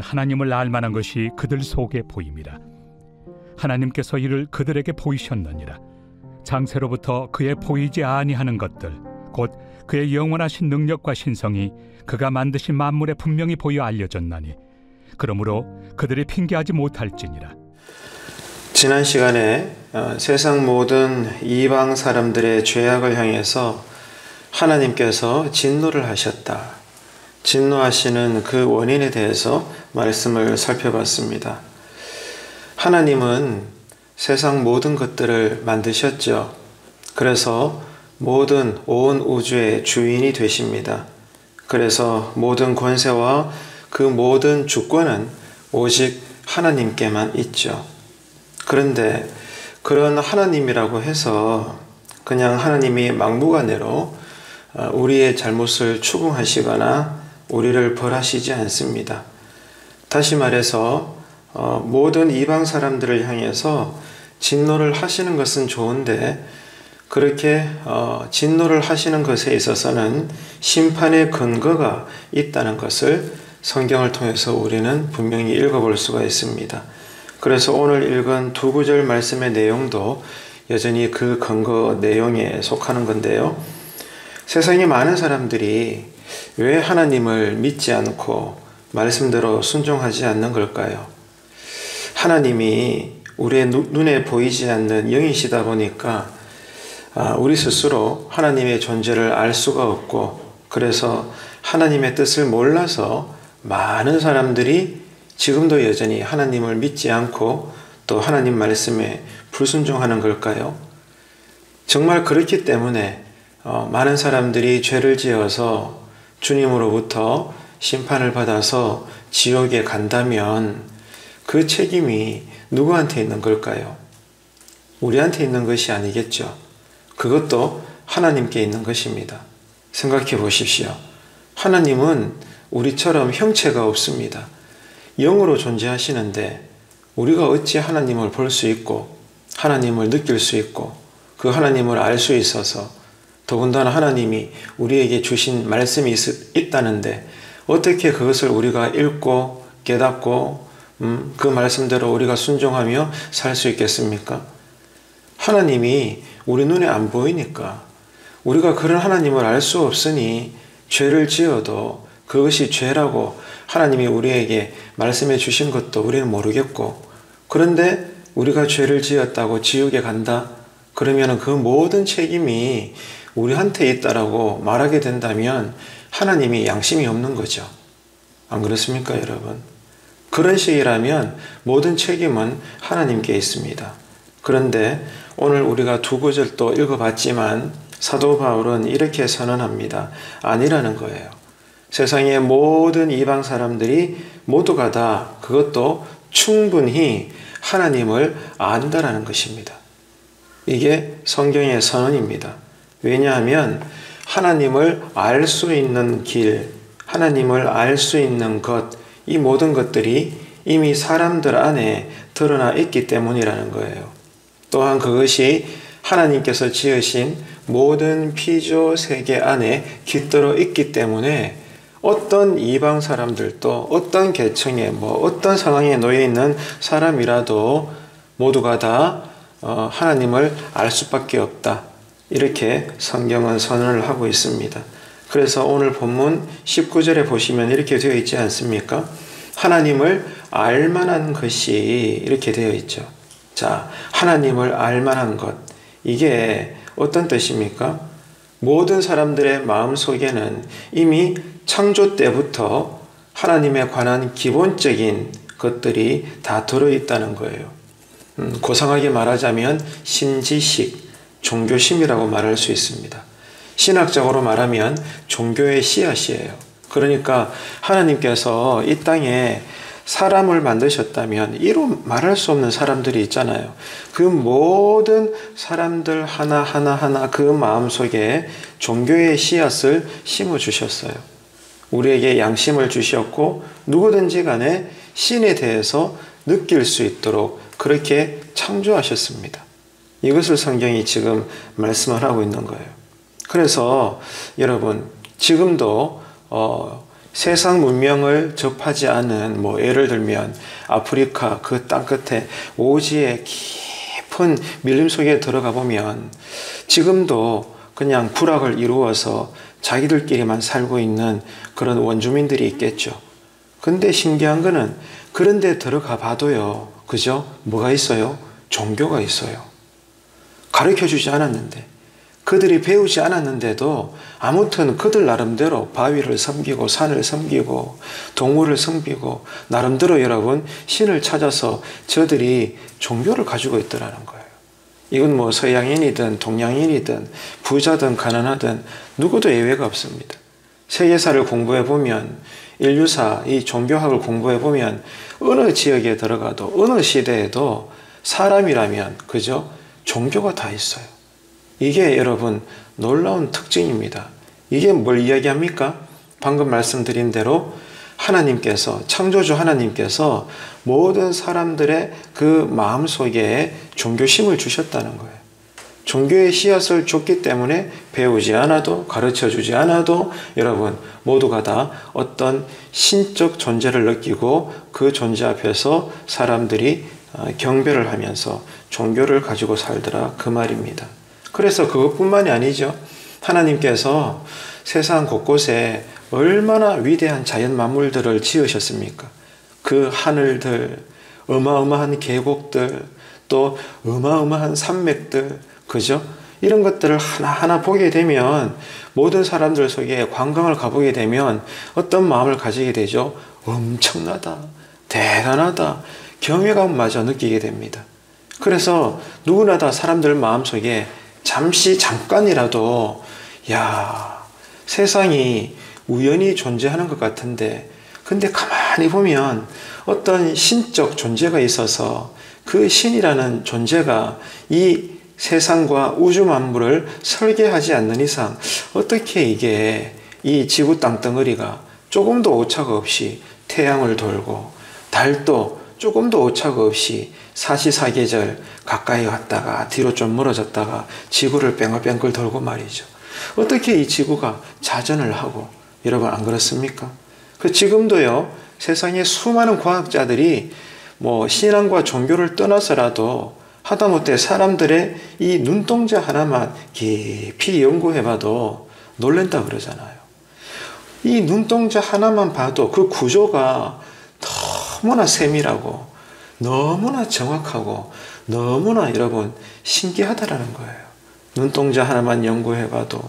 사람들은 하나님을 알 만한 것이 그들 속에 보임이라. 하나님께서 이를 그들에게 보이셨느니라. 장세로부터 그의 보이지 아니하는 것들 곧 그의 영원하신 능력과 신성이 그가 만드신 만물에 분명히 보여 알려졌나니 그러므로 그들이 핑계하지 못할지니라. 지난 시간에 세상 모든 이방 사람들의 죄악을 향해서 하나님께서 진노를 하셨다. 진노하시는 그 원인에 대해서 말씀을 살펴봤습니다. 하나님은 세상 모든 것들을 만드셨죠. 그래서 모든 온 우주의 주인이 되십니다. 그래서 모든 권세와 그 모든 주권은 오직 하나님께만 있죠. 그런데 그런 하나님이라고 해서 그냥 하나님이 막무가내로 우리의 잘못을 추궁하시거나 우리를 벌하시지 않습니다. 다시 말해서 모든 이방 사람들을 향해서 진노를 하시는 것은 좋은데 그렇게 진노를 하시는 것에 있어서는 심판의 근거가 있다는 것을 성경을 통해서 우리는 분명히 읽어볼 수가 있습니다. 그래서 오늘 읽은 두 구절 말씀의 내용도 여전히 그 근거 내용에 속하는 건데요. 세상에 많은 사람들이 왜 하나님을 믿지 않고 말씀대로 순종하지 않는 걸까요? 하나님이 우리의 눈에 보이지 않는 영이시다 보니까 우리 스스로 하나님의 존재를 알 수가 없고 그래서 하나님의 뜻을 몰라서 많은 사람들이 지금도 여전히 하나님을 믿지 않고 또 하나님 말씀에 불순종하는 걸까요? 정말 그렇기 때문에 많은 사람들이 죄를 지어서 주님으로부터 심판을 받아서 지옥에 간다면 그 책임이 누구한테 있는 걸까요? 우리한테 있는 것이 아니겠죠. 그것도 하나님께 있는 것입니다. 생각해 보십시오. 하나님은 우리처럼 형체가 없습니다. 영으로 존재하시는데 우리가 어찌 하나님을 볼 수 있고 하나님을 느낄 수 있고 그 하나님을 알 수 있어서 더군다나 하나님이 우리에게 주신 말씀이 있다는데 어떻게 그것을 우리가 읽고 깨닫고 그 말씀대로 우리가 순종하며 살 수 있겠습니까? 하나님이 우리 눈에 안 보이니까 우리가 그런 하나님을 알 수 없으니 죄를 지어도 그것이 죄라고 하나님이 우리에게 말씀해 주신 것도 우리는 모르겠고 그런데 우리가 죄를 지었다고 지옥에 간다? 그러면 그 모든 책임이 우리한테 있다라고 말하게 된다면 하나님이 양심이 없는 거죠. 안 그렇습니까, 여러분? 그런 식이라면 모든 책임은 하나님께 있습니다. 그런데 오늘 우리가 두 구절 또 읽어봤지만 사도 바울은 이렇게 선언합니다. 아니라는 거예요. 세상의 모든 이방 사람들이 모두가 다 그것도 충분히 하나님을 안다라는 것입니다. 이게 성경의 선언입니다. 왜냐하면 하나님을 알 수 있는 길, 하나님을 알 수 있는 것, 이 모든 것들이 이미 사람들 안에 드러나 있기 때문이라는 거예요. 또한 그것이 하나님께서 지으신 모든 피조 세계 안에 깃들어 있기 때문에 어떤 이방 사람들도 어떤 계층에 어떤 상황에 놓여 있는 사람이라도 모두가 다 하나님을 알 수밖에 없다. 이렇게 성경은 선언을 하고 있습니다. 그래서 오늘 본문 19절에 보시면 이렇게 되어 있지 않습니까? 하나님을 알 만한 것이 이렇게 되어 있죠. 자, 하나님을 알 만한 것. 이게 어떤 뜻입니까? 모든 사람들의 마음속에는 이미 창조 때부터 하나님에 관한 기본적인 것들이 다 들어있다는 거예요. 고상하게 말하자면 신지식, 종교심이라고 말할 수 있습니다. 신학적으로 말하면 종교의 씨앗이에요. 그러니까 하나님께서 이 땅에 사람을 만드셨다면 이루 말할 수 없는 사람들이 있잖아요. 그 모든 사람들 하나하나 그 마음속에 종교의 씨앗을 심어주셨어요. 우리에게 양심을 주셨고 누구든지 간에 신에 대해서 느낄 수 있도록 그렇게 창조하셨습니다. 이것을 성경이 지금 말씀을 하고 있는 거예요. 그래서 여러분 지금도 세상 문명을 접하지 않은 예를 들면 아프리카 그 땅 끝에 오지의 깊은 밀림 속에 들어가 보면 지금도 그냥 부락을 이루어서 자기들끼리만 살고 있는 그런 원주민들이 있겠죠. 근데 신기한 거는 그런 데 들어가 봐도요. 그죠? 뭐가 있어요? 종교가 있어요. 가르쳐주지 않았는데, 그들이 배우지 않았는데도 아무튼 그들 나름대로 바위를 섬기고 산을 섬기고 동물을 섬기고 나름대로 여러분 신을 찾아서 저들이 종교를 가지고 있더라는 거예요. 이건 서양인이든 동양인이든 부자든 가난하든 누구도 예외가 없습니다. 세계사를 공부해 보면, 인류사 이 종교학을 공부해 보면 어느 지역에 들어가도 어느 시대에도 사람이라면 그죠? 종교가 다 있어요. 이게 여러분 놀라운 특징입니다. 이게 뭘 이야기합니까? 방금 말씀드린 대로 하나님께서, 창조주 하나님께서 모든 사람들의 그 마음속에 종교심을 주셨다는 거예요. 종교의 씨앗을 줬기 때문에 배우지 않아도 가르쳐주지 않아도 여러분 모두가 다 어떤 신적 존재를 느끼고 그 존재 앞에서 사람들이 경배를 하면서 종교를 가지고 살더라 그 말입니다. 그래서 그것뿐만이 아니죠. 하나님께서 세상 곳곳에 얼마나 위대한 자연 만물들을 지으셨습니까? 그 하늘들, 어마어마한 계곡들, 또 어마어마한 산맥들, 그죠? 이런 것들을 하나하나 보게 되면 모든 사람들 속에 관광을 가보게 되면 어떤 마음을 가지게 되죠? 엄청나다, 대단하다, 경외감마저 느끼게 됩니다. 그래서 누구나 다 사람들 마음속에 잠깐이라도 세상이 우연히 존재하는 것 같은데 근데 가만히 보면 어떤 신적 존재가 있어서 그 신이라는 존재가 이 세상과 우주 만물을 설계하지 않는 이상 어떻게 이게 이 지구 땅덩어리가 조금도 오차가 없이 태양을 돌고 달도 조금도 오차가 없이 사시사계절 가까이 갔다가 뒤로 좀 멀어졌다가 지구를 뺑글뺑글 돌고 말이죠. 어떻게 이 지구가 자전을 하고 여러분 안 그렇습니까? 지금도요 세상에 수많은 과학자들이 신앙과 종교를 떠나서라도 하다못해 사람들의 이 눈동자 하나만 깊이 연구해봐도 놀란다 그러잖아요. 이 눈동자 하나만 봐도 그 구조가 너무나 세밀하고 너무나 정확하고 너무나 여러분 신기하다라는 거예요. 눈동자 하나만 연구해봐도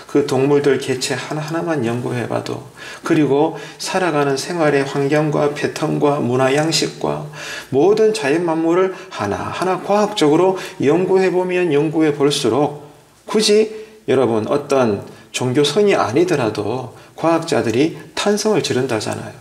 그 동물들 개체 하나하나만 연구해봐도 그리고 살아가는 생활의 환경과 패턴과 문화 양식과 모든 자연 만물을 하나하나 과학적으로 연구해보면 연구해 볼수록 굳이 여러분 어떤 종교성이 아니더라도 과학자들이 탄성을 지른다잖아요.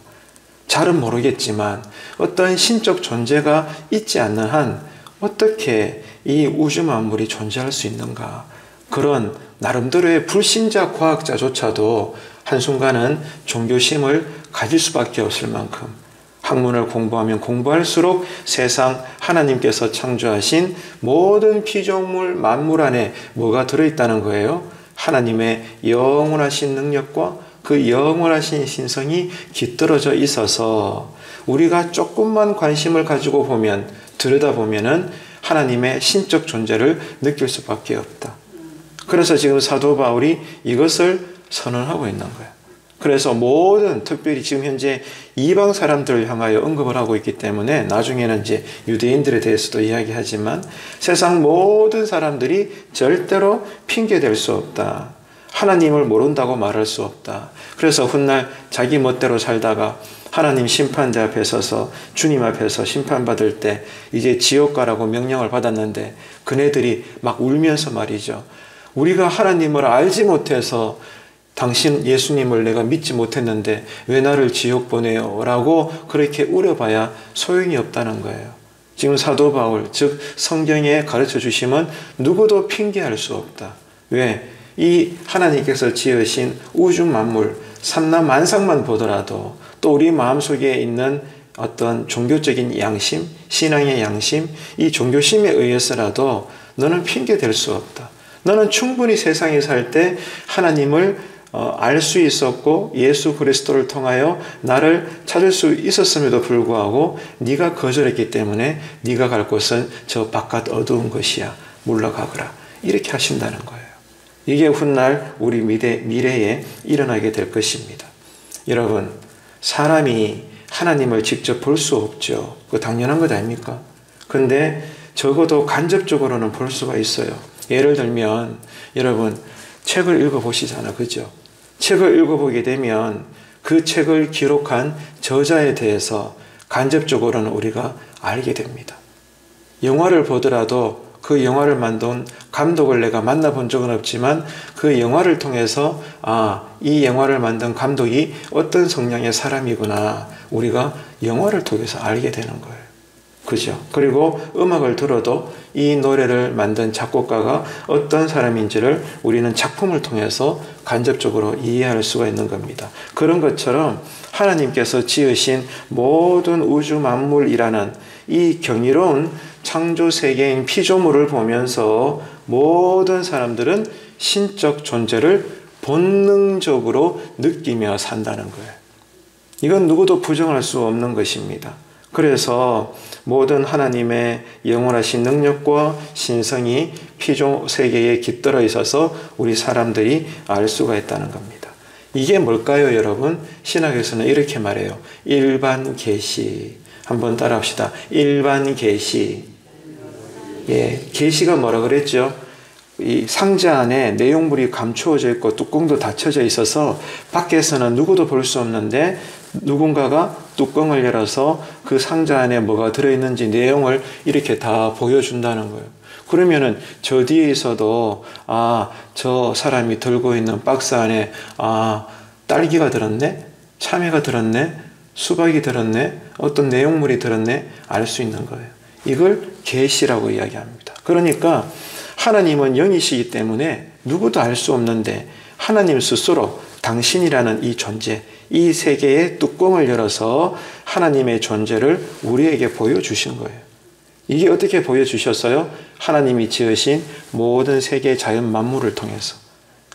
잘은 모르겠지만 어떤 신적 존재가 있지 않는 한 어떻게 이 우주 만물이 존재할 수 있는가. 그런 나름대로의 불신자 과학자조차도 한순간은 종교심을 가질 수밖에 없을 만큼 학문을 공부하면 공부할수록 세상 하나님께서 창조하신 모든 피조물 만물 안에 뭐가 들어있다는 거예요? 하나님의 영원하신 능력과 그 영원하신 신성이 깃들어져 있어서 우리가 조금만 관심을 가지고 보면 들여다보면은 하나님의 신적 존재를 느낄 수밖에 없다. 그래서 지금 사도 바울이 이것을 선언하고 있는 거예요. 그래서 모든 특별히 지금 현재 이방 사람들을 향하여 언급을 하고 있기 때문에 나중에는 이제 유대인들에 대해서도 이야기하지만 세상 모든 사람들이 절대로 핑계댈 수 없다. 하나님을 모른다고 말할 수 없다. 그래서 훗날 자기 멋대로 살다가 하나님 심판대 앞에 서서 주님 앞에서 심판받을 때 이제 지옥 가라고 명령을 받았는데 그네들이 막 울면서 말이죠. 우리가 하나님을 알지 못해서 당신 예수님을 내가 믿지 못했는데 왜 나를 지옥 보내요? 라고 그렇게 울어봐야 소용이 없다는 거예요. 지금 사도 바울, 즉 성경에 가르쳐 주심은 누구도 핑계할 수 없다. 왜? 이 하나님께서 지으신 우주 만물, 삼라만상만 보더라도 또 우리 마음속에 있는 어떤 종교적인 양심, 신앙의 양심, 이 종교심에 의해서라도 너는 핑계 댈 수 없다. 너는 충분히 세상에 살 때 하나님을 알 수 있었고 예수 그리스도를 통하여 나를 찾을 수 있었음에도 불구하고 네가 거절했기 때문에 네가 갈 곳은 저 바깥 어두운 것이야. 물러가거라. 이렇게 하신다는 거예요. 이게 훗날 우리 미래에 일어나게 될 것입니다. 여러분, 사람이 하나님을 직접 볼 수 없죠. 그거 당연한 것 아닙니까? 근데 적어도 간접적으로는 볼 수가 있어요. 예를 들면 여러분 책을 읽어보시잖아. 그죠? 책을 읽어보게 되면 그 책을 기록한 저자에 대해서 간접적으로는 우리가 알게 됩니다. 영화를 보더라도 그 영화를 만든 감독을 내가 만나본 적은 없지만 그 영화를 통해서 이 영화를 만든 감독이 어떤 성향의 사람이구나 우리가 영화를 통해서 알게 되는 거예요. 그죠? 그리고 음악을 들어도 이 노래를 만든 작곡가가 어떤 사람인지를 우리는 작품을 통해서 간접적으로 이해할 수가 있는 겁니다. 그런 것처럼 하나님께서 지으신 모든 우주 만물이라는 이 경이로운 창조 세계인 피조물을 보면서 모든 사람들은 신적 존재를 본능적으로 느끼며 산다는 거예요. 이건 누구도 부정할 수 없는 것입니다. 그래서 모든 하나님의 영원하신 능력과 신성이 피조 세계에 깃들어 있어서 우리 사람들이 알 수가 있다는 겁니다. 이게 뭘까요, 여러분? 신학에서는 이렇게 말해요. 일반 계시. 한번 따라합시다. 일반 계시. 예, 계시가 뭐라 그랬죠? 이 상자 안에 내용물이 감추어져 있고 뚜껑도 닫혀져 있어서 밖에서는 누구도 볼 수 없는데 누군가가 뚜껑을 열어서 그 상자 안에 뭐가 들어있는지 내용을 이렇게 다 보여준다는 거예요. 그러면은 저 뒤에 있어도 저 사람이 들고 있는 박스 안에 딸기가 들었네? 참외가 들었네? 수박이 들었네? 어떤 내용물이 들었네? 알 수 있는 거예요. 이걸 계시라고 이야기합니다. 그러니까 하나님은 영이시기 때문에 누구도 알 수 없는데 하나님 스스로 당신이라는 이 존재, 이 세계의 뚜껑을 열어서 하나님의 존재를 우리에게 보여주신 거예요. 이게 어떻게 보여주셨어요? 하나님이 지으신 모든 세계 자연 만물을 통해서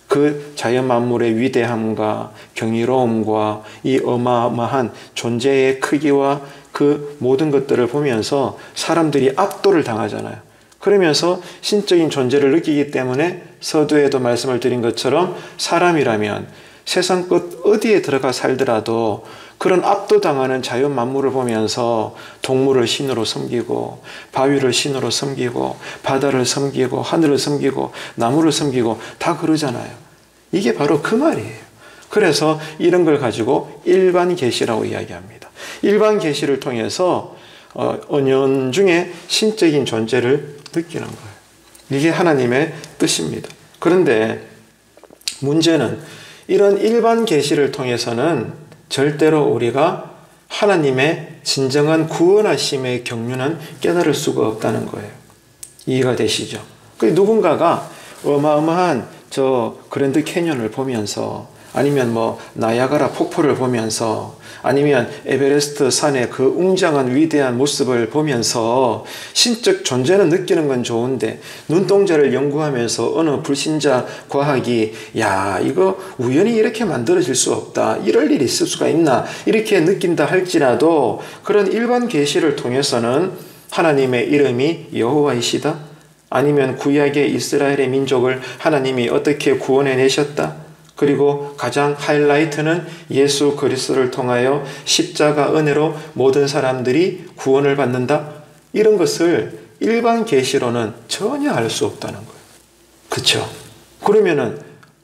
그 자연 만물의 위대함과 경이로움과 이 어마어마한 존재의 크기와 그 모든 것들을 보면서 사람들이 압도를 당하잖아요. 그러면서 신적인 존재를 느끼기 때문에 서두에도 말씀을 드린 것처럼 사람이라면 세상 끝 어디에 들어가 살더라도 그런 압도당하는 자연 만물을 보면서 동물을 신으로 섬기고 바위를 신으로 섬기고 바다를 섬기고 하늘을 섬기고 나무를 섬기고 다 그러잖아요. 이게 바로 그 말이에요. 그래서 이런 걸 가지고 일반 계시라고 이야기합니다. 일반 계시를 통해서 은연중에 신적인 존재를 느끼는 거예요. 이게 하나님의 뜻입니다. 그런데 문제는 이런 일반 계시를 통해서는 절대로 우리가 하나님의 진정한 구원하심의 경륜은 깨달을 수가 없다는 거예요. 이해가 되시죠? 누군가가 어마어마한 저 그랜드 캐년을 보면서 아니면 나야가라 폭포를 보면서 아니면 에베레스트 산의 그 웅장한 위대한 모습을 보면서 신적 존재는 느끼는 건 좋은데 눈동자를 연구하면서 어느 불신자 과학이 이거 우연히 이렇게 만들어질 수 없다. 이럴 일이 있을 수가 있나. 이렇게 느낀다 할지라도 그런 일반 계시를 통해서는 하나님의 이름이 여호와이시다. 아니면 구약의 이스라엘의 민족을 하나님이 어떻게 구원해내셨다. 그리고 가장 하이라이트는 예수 그리스도를 통하여 십자가 은혜로 모든 사람들이 구원을 받는다. 이런 것을 일반 계시로는 전혀 알 수 없다는 거예요. 그렇죠? 그러면은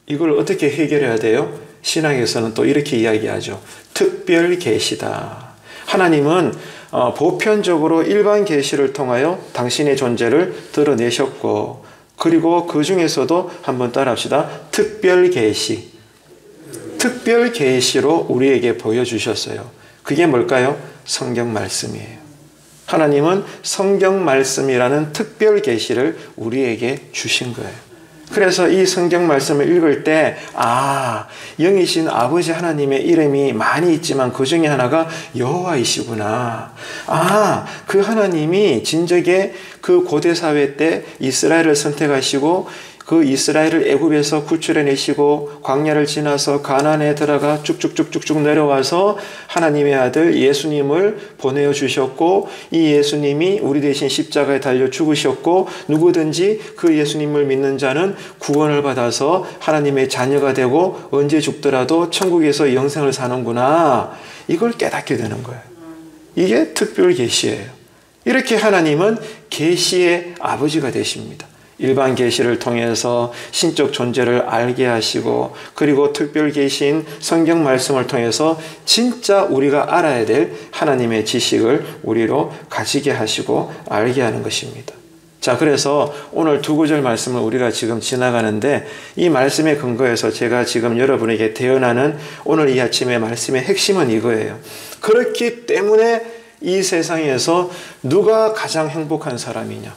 이걸 어떻게 해결해야 돼요? 신학에서는 또 이렇게 이야기하죠. 특별 계시다. 하나님은 보편적으로 일반 계시를 통하여 당신의 존재를 드러내셨고 그리고 그 중에서도 한번 따라합시다. 특별 계시. 특별 계시로 우리에게 보여주셨어요. 그게 뭘까요? 성경 말씀이에요. 하나님은 성경 말씀이라는 특별 계시를 우리에게 주신 거예요. 그래서 이 성경 말씀을 읽을 때 영이신 아버지 하나님의 이름이 많이 있지만 그 중에 하나가 여호와이시구나. 그 하나님이 진작에 그 고대 사회 때 이스라엘을 선택하시고 그 이스라엘을 애굽에서 구출해내시고 광야를 지나서 가나안에 들어가 쭉쭉쭉쭉쭉 내려와서 하나님의 아들 예수님을 보내어 주셨고, 이 예수님이 우리 대신 십자가에 달려 죽으셨고, 누구든지 그 예수님을 믿는 자는 구원을 받아서 하나님의 자녀가 되고 언제 죽더라도 천국에서 영생을 사는구나, 이걸 깨닫게 되는 거예요. 이게 특별 계시예요. 이렇게 하나님은 계시의 아버지가 되십니다. 일반 계시를 통해서 신적 존재를 알게 하시고, 그리고 특별 계시인 성경 말씀을 통해서 진짜 우리가 알아야 될 하나님의 지식을 우리로 가지게 하시고 알게 하는 것입니다. 자, 그래서 오늘 두 구절 말씀을 우리가 지금 지나가는데, 이 말씀에 근거해서 제가 지금 여러분에게 대언하는 오늘 이 아침의 말씀의 핵심은 이거예요. 그렇기 때문에 이 세상에서 누가 가장 행복한 사람이냐,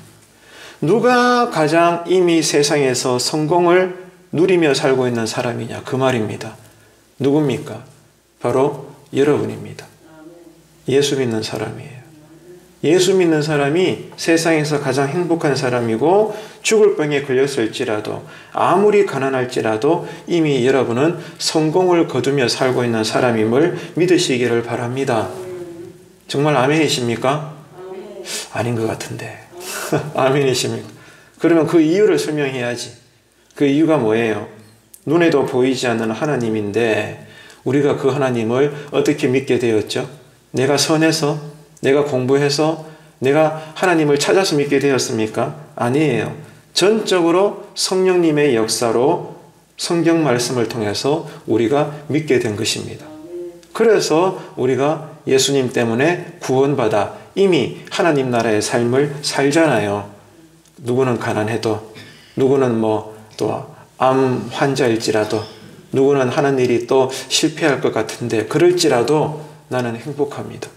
누가 가장 이미 세상에서 성공을 누리며 살고 있는 사람이냐, 그 말입니다. 누굽니까? 바로 여러분입니다. 예수 믿는 사람이에요. 예수 믿는 사람이 세상에서 가장 행복한 사람이고, 죽을 병에 걸렸을지라도, 아무리 가난할지라도 이미 여러분은 성공을 거두며 살고 있는 사람임을 믿으시기를 바랍니다. 정말 아멘이십니까? 아닌 것 같은데. 아멘이십니까? 그러면 그 이유를 설명해야지. 그 이유가 뭐예요? 눈에도 보이지 않는 하나님인데 우리가 그 하나님을 어떻게 믿게 되었죠? 내가 선해서, 내가 공부해서, 내가 하나님을 찾아서 믿게 되었습니까? 아니에요. 전적으로 성령님의 역사로 성경 말씀을 통해서 우리가 믿게 된 것입니다. 그래서 우리가 예수님 때문에 구원받아 이미 하나님 나라의 삶을 살잖아요. 누구는 가난해도, 누구는 또 암 환자일지라도, 누구는 하는 일이 또 실패할 것 같은데 그럴지라도 나는 행복합니다.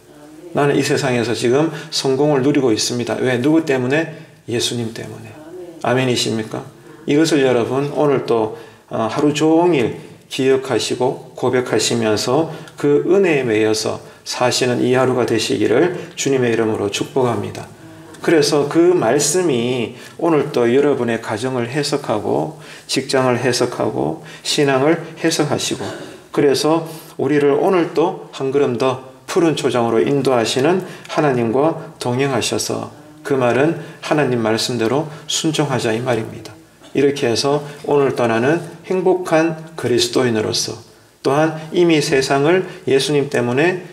나는 이 세상에서 지금 성공을 누리고 있습니다. 왜? 누구 때문에? 예수님 때문에. 아멘이십니까? 이것을 여러분 오늘 또 하루 종일 기억하시고 고백하시면서 그 은혜에 매여서 사시는 이 하루가 되시기를 주님의 이름으로 축복합니다. 그래서 그 말씀이 오늘 또 여러분의 가정을 해석하고 직장을 해석하고 신앙을 해석하시고, 그래서 우리를 오늘 또 한 걸음 더 푸른 초장으로 인도하시는 하나님과 동행하셔서 그 말은 하나님 말씀대로 순종하자, 이 말입니다. 이렇게 해서 오늘 떠나는 행복한 그리스도인으로서, 또한 이미 세상을 예수님 때문에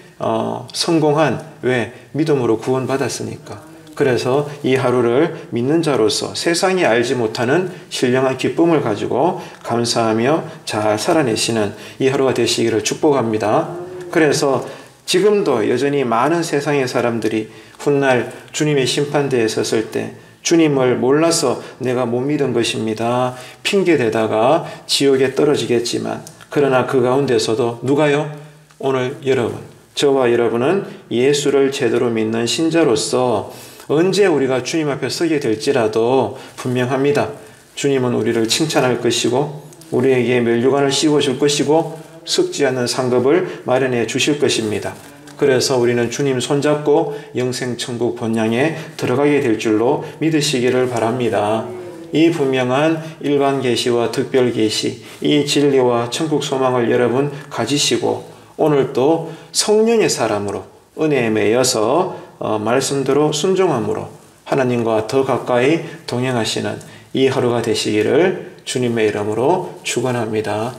성공한, 왜? 믿음으로 구원받았으니까. 그래서 이 하루를 믿는 자로서 세상이 알지 못하는 신령한 기쁨을 가지고 감사하며 잘 살아내시는 이 하루가 되시기를 축복합니다. 그래서 지금도 여전히 많은 세상의 사람들이 훗날 주님의 심판대에 섰을 때 주님을 몰라서 내가 못 믿은 것입니다, 핑계대다가 지옥에 떨어지겠지만, 그러나 그 가운데서도 누가요? 오늘 여러분, 저와 여러분은 예수를 제대로 믿는 신자로서 언제 우리가 주님 앞에 서게 될지라도 분명합니다. 주님은 우리를 칭찬할 것이고 우리에게 면류관을 씌워줄 것이고 썩지 않는 상급을 마련해 주실 것입니다. 그래서 우리는 주님 손잡고 영생천국 본향에 들어가게 될 줄로 믿으시기를 바랍니다. 이 분명한 일반 계시와 특별 계시, 이 진리와 천국 소망을 여러분 가지시고 오늘 또 성령의 사람으로 은혜에 매여서 말씀대로 순종함으로 하나님과 더 가까이 동행하시는 이 하루가 되시기를 주님의 이름으로 축원합니다.